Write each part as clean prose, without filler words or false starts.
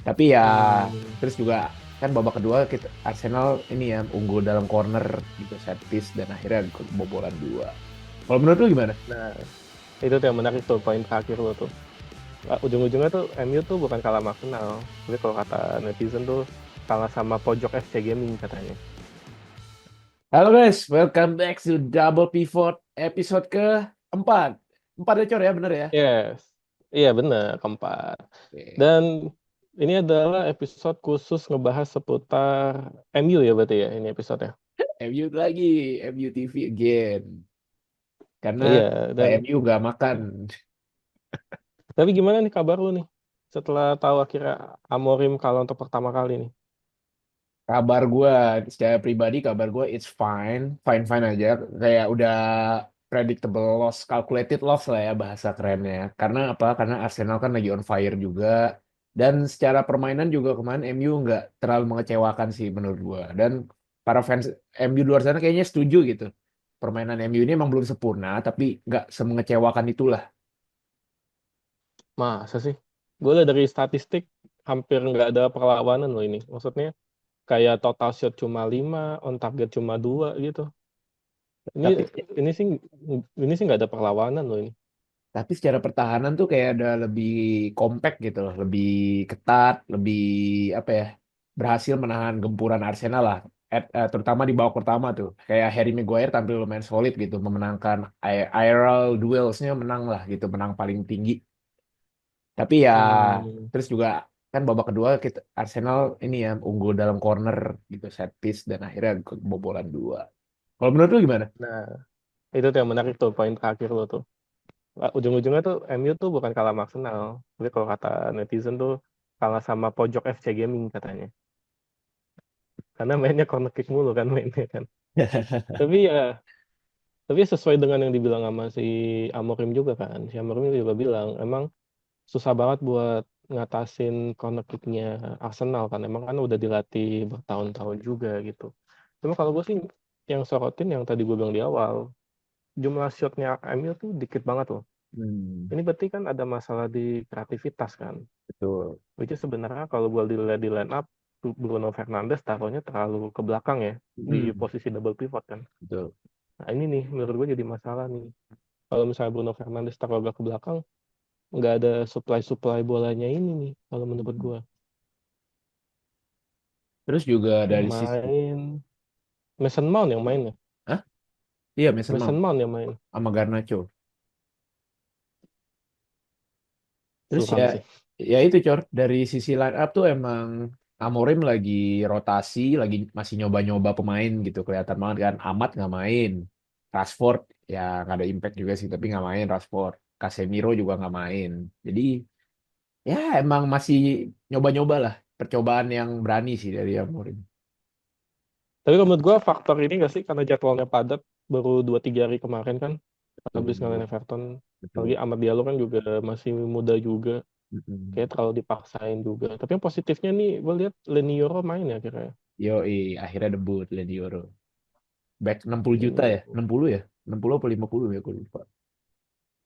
Tapi ya Hmm, terus juga kan babak kedua kita Arsenal ini ya unggul dalam corner gitu set piece dan akhirnya kebobolan dua. Kalau menurut lu gimana? nah, itu tuh yang menarik tuh poin terakhir lo tuh. Ujung-ujungnya tuh MU tuh bukan kalah sama Arsenal. Tapi kalau kata netizen tuh kalah sama pojok FC Gaming katanya. Halo guys, welcome back to Double Pivot episode keempat. Empat ya Cor ya, bener ya? Yes, iya bener, keempat. Oke. Dan ini adalah episode khusus ngebahas seputar MU ya berarti ya ini episode-nya. MU lagi, MU TV again. Karena Iya, kayak dan MU gak makan. tapi gimana nih kabar lu nih? Setelah tahu akhirnya Amorim kalah untuk pertama kali nih. Kabar gue, secara pribadi kabar gue it's fine, fine-fine aja. Kayak udah predictable loss, calculated loss lah ya bahasa kerennya. Karena apa? Karena Arsenal kan lagi on fire juga. Dan secara permainan juga kemarin MU nggak terlalu mengecewakan sih menurut gue. Dan para fans MU di luar sana kayaknya setuju gitu. Permainan MU ini emang belum sempurna, tapi nggak semengecewakan itulah. Masa sih? Gue lihat dari statistik hampir nggak ada perlawanan loh ini. Maksudnya kayak total shot cuma 5, on target cuma 2 gitu. Ini Tapi ini sih ini sih nggak ada perlawanan loh ini. Tapi secara pertahanan tuh kayak ada lebih compact gitu loh, lebih ketat, lebih apa ya, berhasil menahan gempuran Arsenal lah. Terutama di babak pertama tuh, kayak Harry Maguire tampil lumayan solid gitu, memenangkan aerial duelsnya menang lah gitu, menang paling tinggi. Tapi ya Hmm, terus juga kan babak kedua kita Arsenal ini ya unggul dalam corner gitu set piece dan akhirnya kebobolan dua. Kalau menurut lu gimana? nah, itu tuh yang menarik tuh poin terakhir lo tuh. Ujung-ujungnya tuh MU tuh bukan kalah sama Arsenal. Tapi kalau kata netizen tuh kalah sama pojok FC Gaming katanya. Karena mainnya corner kick mulu kan mainnya kan. Tapi ya, tapi sesuai dengan yang dibilang sama si Amorim juga kan. Si Amorim juga bilang emang susah banget buat ngatasin corner kicknya Arsenal kan. Emang kan udah dilatih bertahun-tahun juga gitu. Cuma kalau gue sih yang sorotin yang tadi gue bilang di awal, jumlah shotnya MU tuh dikit banget loh. Hmm, Ini berarti kan ada masalah di kreativitas kan. betul. Which is sebenarnya kalau gue dilihat di line up, Bruno Fernandes taruhnya terlalu ke belakang ya, di Hmm, posisi double pivot kan. betul. Nah ini nih menurut gue jadi masalah nih. Kalau misalnya Bruno Fernandes taruh agak ke belakang, nggak ada supply-supply bolanya ini nih, kalau menurut gue. Terus juga Yang dari sisi, main, Mason Mount yang main ya. Hah? Iya, Mason Mount Mason Mount yang main. sama Garnacho. Terus ya, Suram sih. ya itu Cor, dari sisi line up tuh emang Amorim lagi rotasi, lagi masih nyoba-nyoba pemain gitu. Kelihatan banget kan, Ahmad nggak main. Rashford ya nggak ada impact juga sih, tapi nggak main Rashford. Casemiro juga nggak main. Jadi ya emang masih nyoba-nyoba lah. Percobaan yang berani sih dari Amorim. Tapi kalau menurut gue faktor ini nggak sih, karena jadwalnya padat, baru 2-3 hari kemarin kan, habis ngalahin Betul, Everton. Apalagi betul. Amad Diallo kan juga masih muda juga. Mm-mm. Kayak terlalu dipaksain juga. Tapi yang positifnya nih, gue lihat Leny Yoro main ya kira. Yoi, akhirnya debut Lady Euro. Back 60 juta ya? Hmm, 60 ya? 60 apa 50 ya? Gue lupa.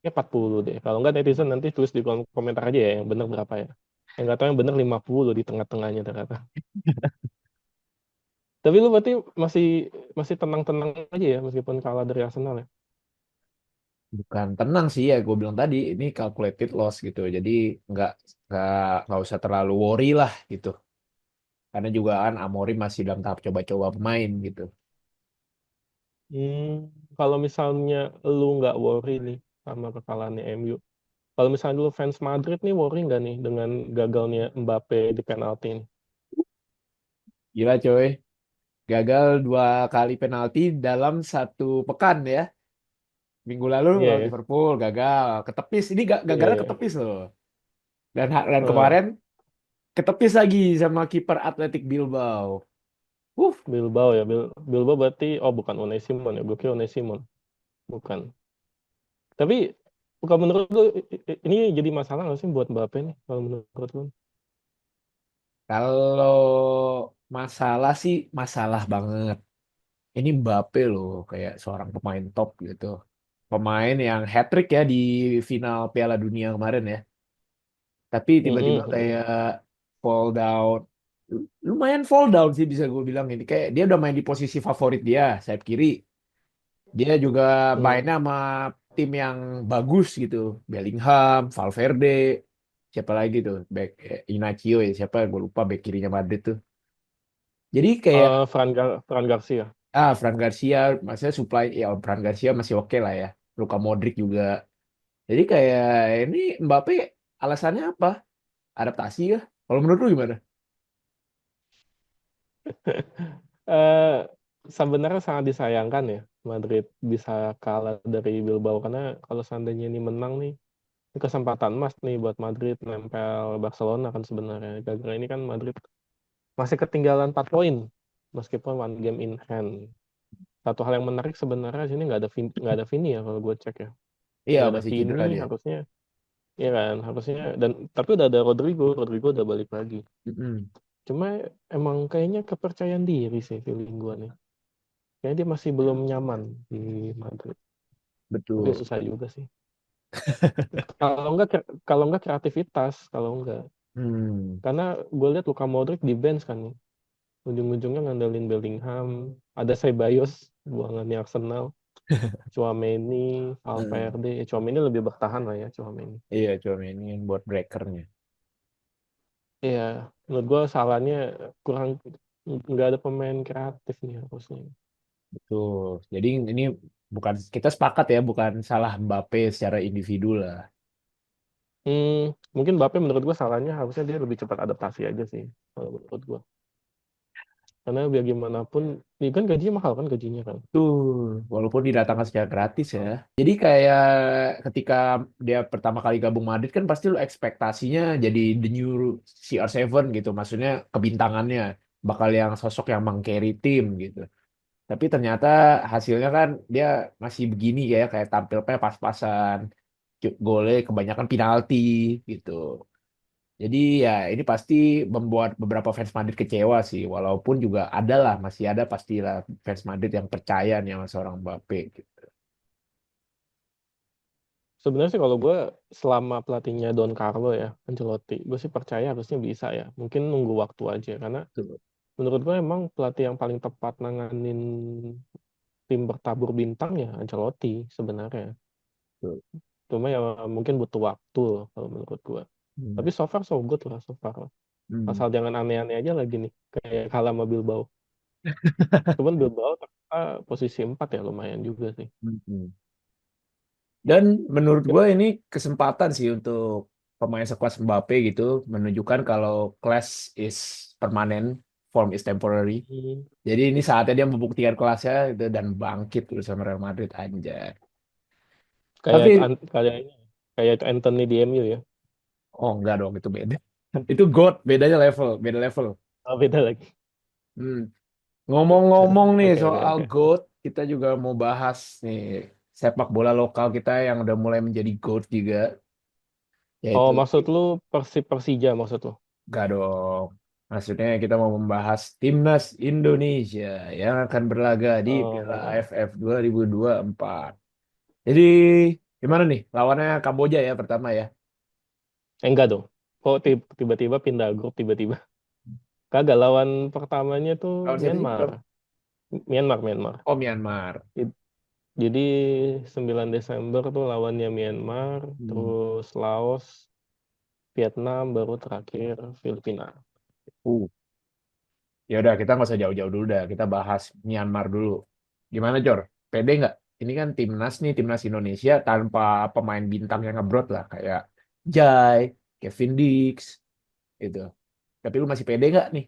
ya 40 deh. Kalau nggak netizen nanti tulis di kolom komentar aja ya yang bener berapa ya. Yang nggak tahu yang bener 50 di tengah-tengahnya ternyata. Tapi lu berarti masih masih tenang-tenang aja ya meskipun kalah dari Arsenal ya. Bukan tenang sih ya, gue bilang tadi ini calculated loss gitu. Jadi nggak nggak nggak usah terlalu worry lah gitu. Karena juga kan Amorim masih dalam tahap coba-coba pemain gitu. Hmm, kalau misalnya lu nggak worry nih sama kekalahannya MU. Kalau misalnya dulu fans Madrid nih worry nggak nih dengan gagalnya Mbappe di penalti ini? Gila coy, gagal dua kali penalti dalam satu pekan ya. Minggu lalu Iya lawan ya. Liverpool gagal, ketepis. Ini Iya gagalnya ya. ketepis loh. Dan Heeh. kemarin ketepis lagi sama kiper Athletic Bilbao. Bilbao ya. Bilbao berarti oh bukan Unai Simon ya. Gue kira Unai Simon. Bukan. Tapi kalau menurut lu ini jadi masalah nggak sih buat Mbappe nih? Kalau menurut lu? Kalau masalah sih masalah banget. Ini Mbappe loh, kayak seorang pemain top gitu. Pemain yang hat-trick ya di final Piala Dunia kemarin ya. Tapi tiba-tiba Mm-mm. kayak fall down. Lumayan fall down sih bisa gue bilang ini. Kayak dia udah main di posisi favorit dia, sayap kiri. Dia juga Hmm. mainnya sama tim yang bagus gitu. Bellingham, Valverde, siapa lagi tuh? Back Inacio ya, siapa? Gue lupa back kirinya Madrid tuh. Jadi kayak Fran Garcia. Fran Garcia, maksudnya supply ya Fran Garcia masih oke lah ya. Luka Modric juga. Jadi kayak ini Mbappe alasannya apa? Adaptasi ya? Kalau menurut lu gimana? eh Sebenarnya sangat disayangkan ya Madrid bisa kalah dari Bilbao, karena kalau seandainya ini menang nih, ini kesempatan emas nih buat Madrid nempel Barcelona kan sebenarnya. Gara-gara ini kan Madrid masih ketinggalan 4 poin meskipun one game in hand. Satu hal yang menarik sebenarnya sini nggak ada Vini ya kalau gue cek ya. Iya Nggak ada masih cedera Vini dia. harusnya, ya kan harusnya, dan tapi udah ada Rodrigo udah balik lagi. Mm-mm. Cuma emang kayaknya kepercayaan diri sih feeling gue nih. Kayaknya dia masih belum nyaman di Madrid. Tapi Betul. susah juga sih. Kalau nggak kreativitas, kalau nggak. Hmm. Karena gue lihat Luka Modric di bench kan. Ujung-ujungnya ngandelin Bellingham. Ada Ceballos, buangannya Arsenal. Tchouaméni, Hmm. Valverde. Tchouaméni lebih bertahan lah ya, Tchouaméni. Iya cuma ini yang buat breakernya. Iya, menurut gue salahnya kurang, nggak ada pemain kreatif nih harusnya. Betul. Jadi ini bukan kita sepakat ya, bukan salah Mbappe secara individu lah. Mungkin Mbappe menurut gue salahnya harusnya dia lebih cepat adaptasi aja sih, kalau menurut gue. Karena biar gimana pun, ini kan gajinya mahal kan gajinya kan. Tuh, walaupun didatangkan secara gratis ya. Jadi kayak ketika dia pertama kali gabung Madrid kan pasti lu ekspektasinya jadi the new CR7 gitu. Maksudnya kebintangannya bakal yang sosok yang meng-carry tim gitu. Tapi ternyata hasilnya kan dia masih begini kayak tampilnya pas-pasan. Golnya kebanyakan penalti gitu. Jadi ya ini pasti membuat beberapa fans Madrid kecewa sih. Walaupun juga ada lah, masih ada pastilah fans Madrid yang percaya nih sama seorang Mbappe gitu. Sebenarnya sih kalau gue, selama pelatihnya Don Carlo ya, Ancelotti, gue sih percaya harusnya bisa ya. Mungkin nunggu waktu aja, karena Betul. menurut gue emang pelatih yang paling tepat nanganin tim bertabur bintang ya Ancelotti sebenarnya. Betul. Cuma ya mungkin butuh waktu loh, kalau menurut gue. Hmm. Tapi so far so good lah, so far. Hmm. Asal jangan aneh-aneh aja lagi nih, kayak kalah sama Bilbao. Cuman Bilbao ternyata posisi 4 ya, lumayan juga sih. Hmm. Dan menurut gue ini kesempatan sih untuk pemain sekelas Mbappe gitu menunjukkan kalau class is permanent, form is temporary. Hmm. Jadi ini saatnya dia membuktikan kelasnya gitu, dan bangkit terus sama Real Madrid anjay. Kayak itu, Tapi kayak itu Anthony di MU ya. oh enggak dong itu beda. Itu God, bedanya level, beda level. Oh, beda lagi. Hmm. Ngomong-ngomong nih Oke, oke, soal oke. GOAT, kita juga mau bahas nih sepak bola lokal kita yang udah mulai menjadi GOAT juga, Oh, yaitu maksud lu Persija maksud lu? gak dong. Maksudnya kita mau membahas Timnas Indonesia yang akan berlaga di Piala Oh, AFF 2024. Jadi gimana nih? Lawannya Kamboja ya pertama ya. enggak dong. Kok tiba-tiba pindah grup tiba-tiba? Kagak, lawan pertamanya tuh Lawan siapa sih? Myanmar. Myanmar. Oh Myanmar. It- Jadi 9 Desember tuh lawannya Myanmar, Hmm. terus Laos, Vietnam, baru terakhir Filipina. Uh. Ya udah kita nggak usah jauh-jauh dulu dah. Kita bahas Myanmar dulu. Gimana Jor? Pede nggak? Ini kan timnas nih, timnas Indonesia tanpa pemain bintang yang ngebrot lah kayak Jai, Kevin Dix, gitu. Tapi lu masih pede nggak nih?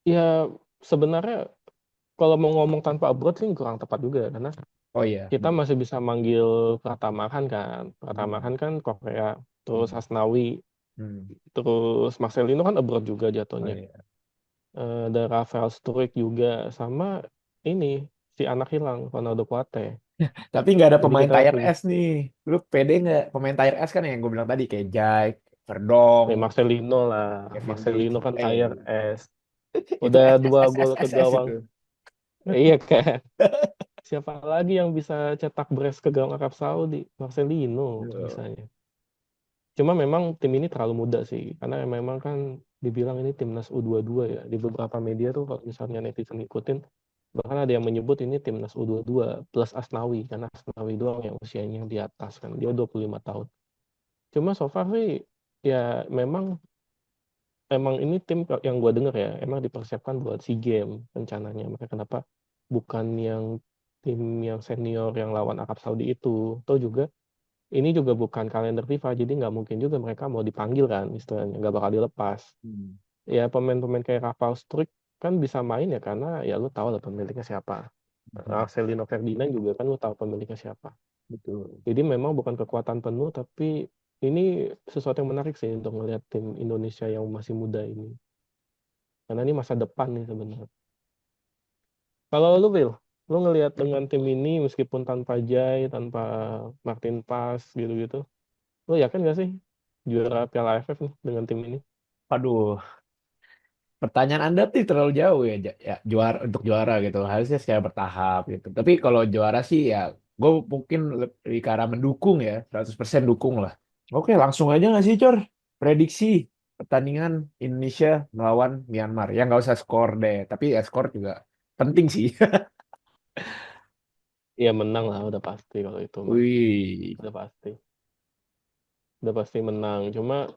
Ya, sebenarnya kalau mau ngomong tanpa abroad sih kurang tepat juga, karena Oh iya, kita betul. masih bisa manggil Pratamahan kan. Hmm. Pratamahan kan Korea, terus Hmm. Asnawi, Hmm. terus Marcelino kan abroad juga Oh jatuhnya. iya. Ada Rafael Struik juga, sama ini si anak hilang Ronaldo Kuate. Tapi nggak ada Jadi pemain kita tier punya S nih. Lu pede nggak? Pemain tier S kan yang gue bilang tadi kayak Jai, Verdong, Marcelino lah. Kevin Dix. Marcelino kan tier S. Itu Udah S S 2 gol S ke S S gawang. itu. Iya kan. Siapa lagi yang bisa cetak brace ke gawang Arab Saudi? Marcelino Tuh. bisanya. Cuma memang tim ini terlalu muda sih, karena memang kan dibilang ini timnas U22 ya. Di beberapa media tuh kalau misalnya netizen ngikutin, bahkan ada yang menyebut ini timnas U22 plus Asnawi, karena Asnawi doang yang usianya di atas kan, dia 25 tahun. Cuma so far sih ya memang ini tim yang gue denger ya, emang dipersiapkan buat SEA Games rencananya. Makanya kenapa bukan yang tim yang senior yang lawan Arab Saudi itu. Atau juga ini juga bukan kalender FIFA, jadi nggak mungkin juga mereka mau dipanggil kan, istilahnya nggak bakal dilepas. Hmm. Ya pemain-pemain kayak Rafael Struijk kan bisa main ya karena ya lu tahu lah pemiliknya siapa. Hmm. Marcelino Ferdinand juga kan lu tahu pemiliknya siapa. Betul. Jadi memang bukan kekuatan penuh, tapi ini sesuatu yang menarik sih untuk melihat tim Indonesia yang masih muda ini. Karena ini masa depan nih sebenarnya. Kalau lu, Will, lu ngelihat dengan tim ini meskipun tanpa Jai, tanpa Martin Pass gitu-gitu, lu yakin gak sih juara Piala AFF nih dengan tim ini? Aduh, pertanyaan Anda tuh terlalu jauh ya, ya juara untuk juara gitu. Harusnya secara bertahap gitu. Tapi kalau juara sih ya, gue mungkin lebih ke arah mendukung ya, 100% dukung lah. Oke, langsung aja nggak sih, Cor? Prediksi pertandingan Indonesia melawan Myanmar. Ya nggak usah skor deh, tapi ya skor juga penting sih. Iya menang lah, udah pasti kalau itu mah. Wih. Udah pasti. Udah pasti menang. Cuma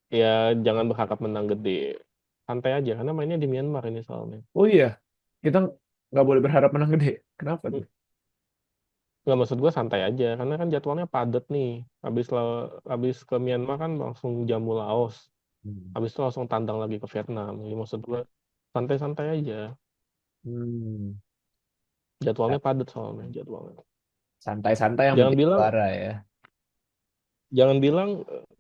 ya jangan berharap menang gede. Santai aja, karena mainnya di Myanmar ini soalnya. Oh iya, kita nggak boleh berharap menang gede. Kenapa Hmm, tuh? nggak maksud gue santai aja, karena kan jadwalnya padat nih. Habis ke Myanmar kan langsung jamu Laos. Hmm. Habis itu langsung tandang lagi ke Vietnam. Jadi maksud gue santai-santai aja. Hmm. Jadwalnya padat soalnya jadwalnya. Santai-santai yang Jangan penting bilang juara ya. jangan bilang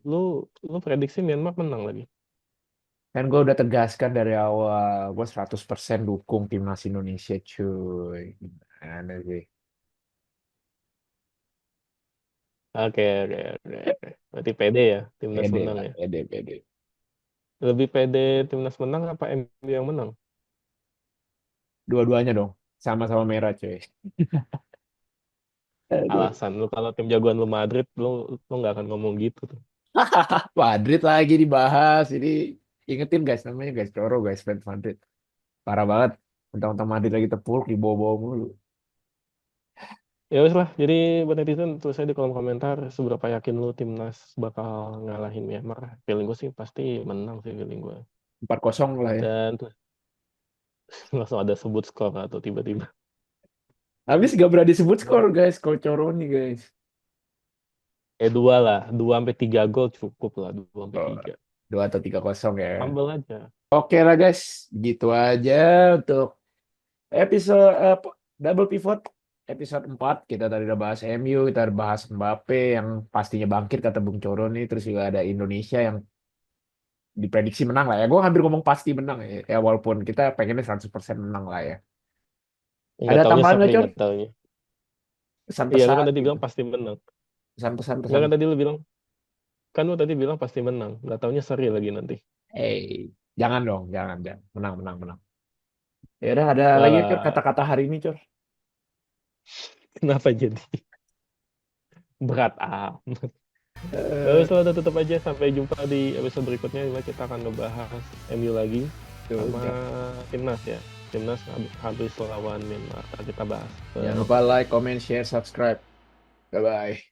lu prediksi Myanmar menang lagi. Kan gue udah tegaskan dari awal, gue 100% dukung timnas Indonesia, cuy. Gimana sih? Oke, oke, oke, oke. Berarti pede ya, timnas Pede menang lah, ya. pede, pede. Lebih pede timnas menang apa MU yang menang? Dua-duanya dong, sama-sama merah, cuy. Aduh. Alasan lu kalau tim jagoan lu Madrid, lu nggak akan ngomong gitu tuh. Madrid lagi dibahas. Ini ingetin guys, namanya guys Coro, guys fans Madrid. Parah banget. Tentang Madrid lagi tepuluk di bawah-bawah mulu. Ya wes lah, jadi buat netizen tulis aja di kolom komentar seberapa yakin lu timnas bakal ngalahin Myanmar. Feeling gue sih pasti menang sih feeling gue. 4-0 lah ya. Dan tuh langsung ada sebut skor atau tiba-tiba. Habis gak berani sebut skor guys, kalau Coro nih guys. Dua lah, 2 sampai 3 gol cukup lah, 2 sampai 3. 2 atau 3-0 ya. Humble aja. Oke lah guys, gitu aja untuk episode Double Pivot episode 4. Kita tadi udah bahas MU, kita udah bahas Mbappe yang pastinya bangkit kata Bung Coro nih. Terus juga ada Indonesia yang diprediksi menang lah ya. Gue hampir ngomong pasti menang ya. Ya walaupun kita pengennya 100% menang lah ya. Nggak Ada taunya tambahan nggak, seri, Cor? nggak taunya. Iya, lu Pesan-pesan kan tadi gitu. bilang pasti menang. Pesan-pesan, Nggak pesan. kan tadi lu bilang, kan lu tadi bilang pasti menang. Nggak taunya seri lagi nanti. Jangan dong, jangan, jangan. Menang, menang, menang. Ya udah, ada lagi Cor Walah, kata-kata hari ini, Cor. kenapa jadi berat amat? Ya Eh, wes lah, udah tutup aja. Sampai jumpa di episode berikutnya. Dimana kita akan ngebahas MU lagi tuh, sama timnas ya. Timnas habis lawan Myanmar. Kita bahas. jangan lupa like, comment, share, subscribe. Bye-bye.